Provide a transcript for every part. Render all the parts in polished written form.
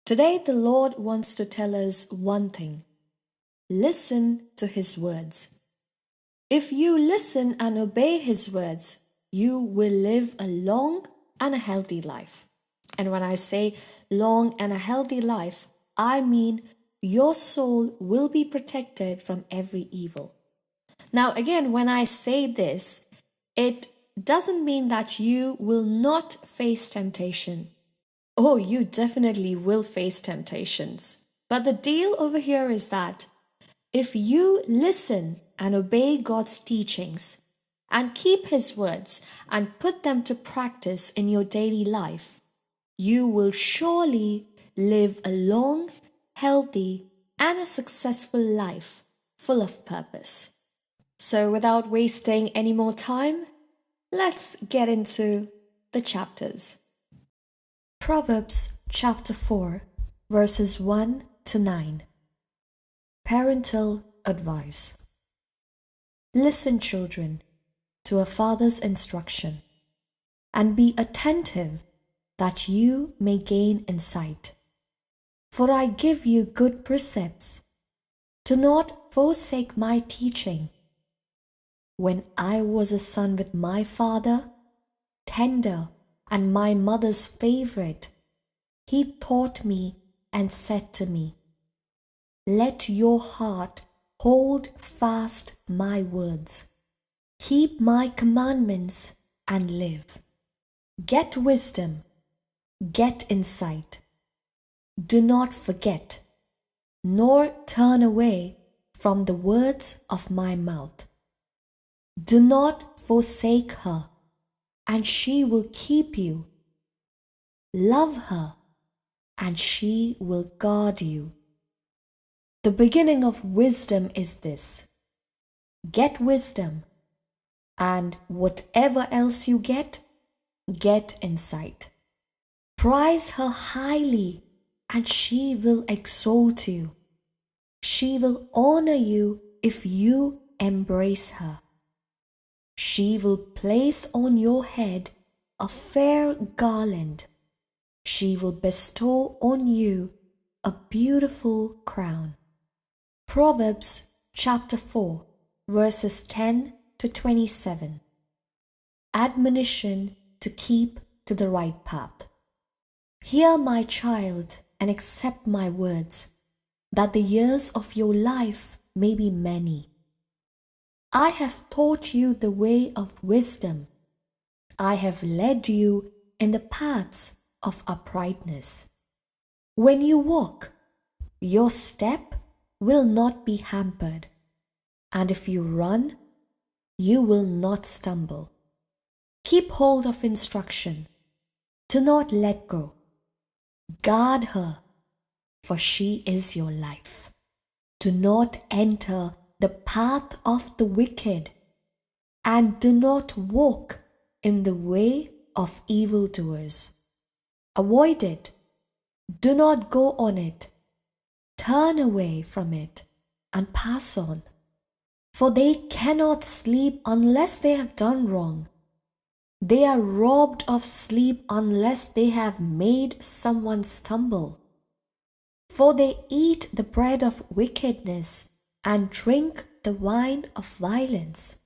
Today, the Lord wants to tell us one thing. Listen to His words. If you listen and obey His words, you will live a long and a healthy life. And when I say long and a healthy life, I mean your soul will be protected from every evil. Now, again, when I say this, it doesn't mean that you will not face temptation. Oh, you definitely will face temptations. But the deal over here is that if you listen and obey God's teachings and keep His words and put them to practice in your daily life, you will surely live a long, healthy, and a successful life full of purpose. So without wasting any more time, let's get into the chapters. Proverbs chapter 4, verses 1 to 9. Parental advice. Listen, children, to a father's instruction, and be attentive that you may gain insight. For I give you good precepts. Do not forsake my teaching. When I was a son with my father, tender and my mother's favorite, he taught me and said to me, let your heart hold fast my words. Keep my commandments and live. Get wisdom, get insight. Do not forget, nor turn away from the words of my mouth. Do not forsake her, and she will keep you. Love her, and she will guard you. The beginning of wisdom is this: get wisdom, and whatever else you get insight. Prize her highly, and she will exalt you. She will honor you if you embrace her. She will place on your head a fair garland. She will bestow on you a beautiful crown. Proverbs chapter 4, verses 10 to 27. Admonition to keep to the right path. Hear, my child, and accept my words, that the years of your life may be many. I have taught you the way of wisdom. I have led you in the paths of uprightness. When you walk, your step will not be hampered, and if you run, you will not stumble. Keep hold of instruction. Do not let go. Guard her, for she is your life. Do not enter the path of the wicked, and do not walk in the way of evildoers. Avoid it. Do not go on it. Turn away from it and pass on. For they cannot sleep unless they have done wrong. They are robbed of sleep unless they have made someone stumble. For they eat the bread of wickedness and drink the wine of violence.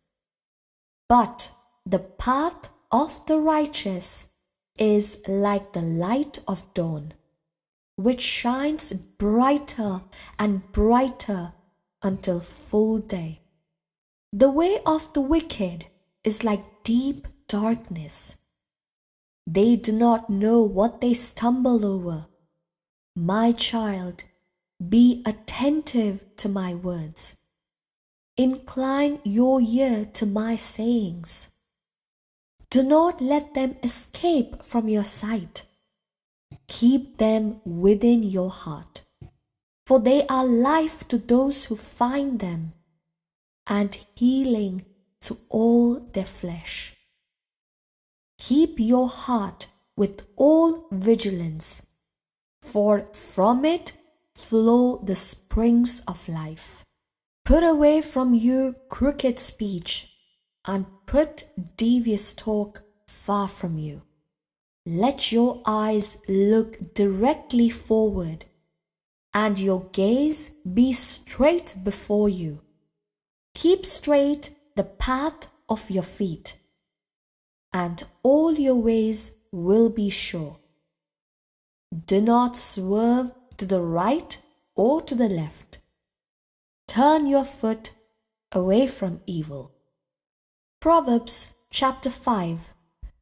But the path of the righteous is like the light of dawn, which shines brighter and brighter until full day. The way of the wicked is like deep darkness. They do not know what they stumble over. My child, be attentive to my words. Incline your ear to my sayings. Do not let them escape from your sight. Keep them within your heart, for they are life to those who find them, and healing to all their flesh. Keep your heart with all vigilance, for from it flow the springs of life. Put away from you crooked speech, and put devious talk far from you. Let your eyes look directly forward, and your gaze be straight before you. Keep straight the path of your feet, and all your ways will be sure. Do not swerve to the right or to the left. Turn your foot away from evil. Proverbs chapter 5,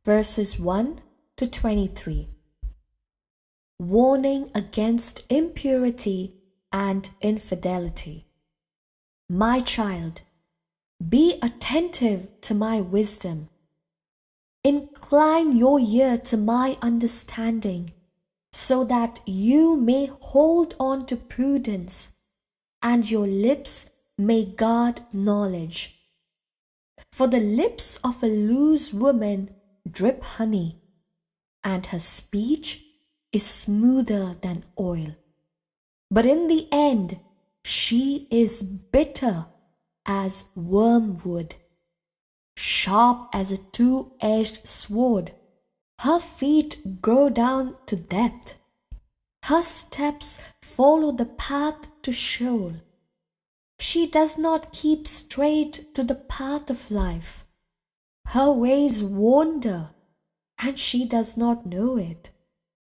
verses 1 to 23. Warning against impurity and infidelity. My child, be attentive to my wisdom. Incline your ear to my understanding, so that you may hold on to prudence, and your lips may guard knowledge. For the lips of a loose woman drip honey, and her speech is smoother than oil. But in the end, she is bitter as wormwood, sharp as a two-edged sword. Her feet go down to death. Her steps follow the path to Sheol. She does not keep straight to the path of life. Her ways wander, and she does not know it.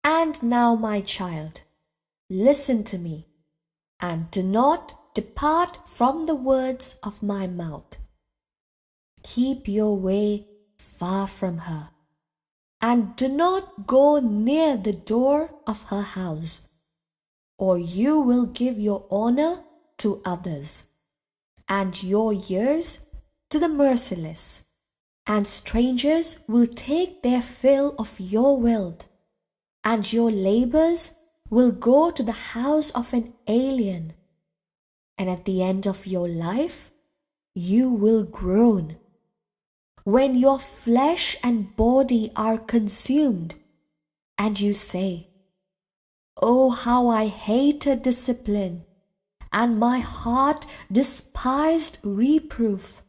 And now, my child, listen to me, and do not depart from the words of my mouth. Keep your way far from her, and do not go near the door of her house, or you will give your honor to others, and your years to the merciless, and strangers will take their fill of your wealth, and your labors will go to the house of an alien, and at the end of your life you will groan, when your flesh and body are consumed, and you say, "Oh, how I hated discipline, and my heart despised reproof.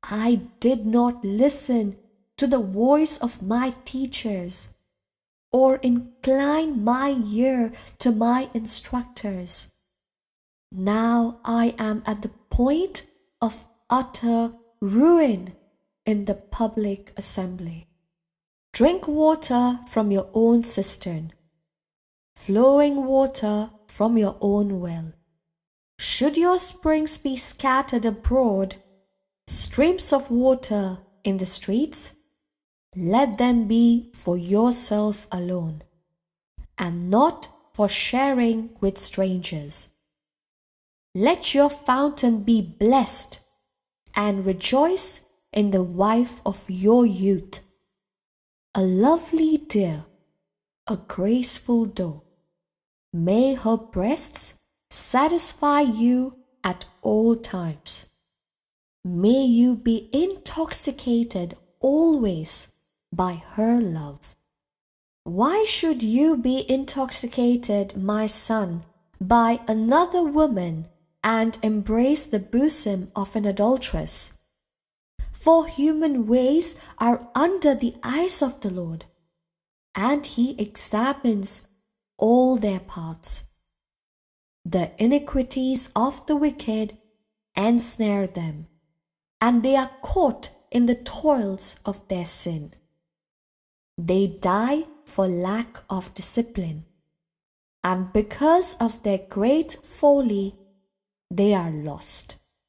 I did not listen to the voice of my teachers, or incline my ear to my instructors. Now I am at the point of utter ruin in the public assembly. Drink water from your own cistern, flowing water from your own well. Should your springs be scattered abroad, streams of water in the streets, let them be for yourself alone, and not for sharing with strangers. Let your fountain be blessed, and rejoice in the wife of your youth, a lovely deer, a graceful doe. May her breasts satisfy you at all times. May you be intoxicated always by her love. Why should you be intoxicated, my son, by another woman, and embrace the bosom of an adulteress? For human ways are under the eyes of the Lord, and he examines all their paths. The iniquities of the wicked ensnare them, and they are caught in the toils of their sin. They die for lack of discipline, and because of their great folly they are lost.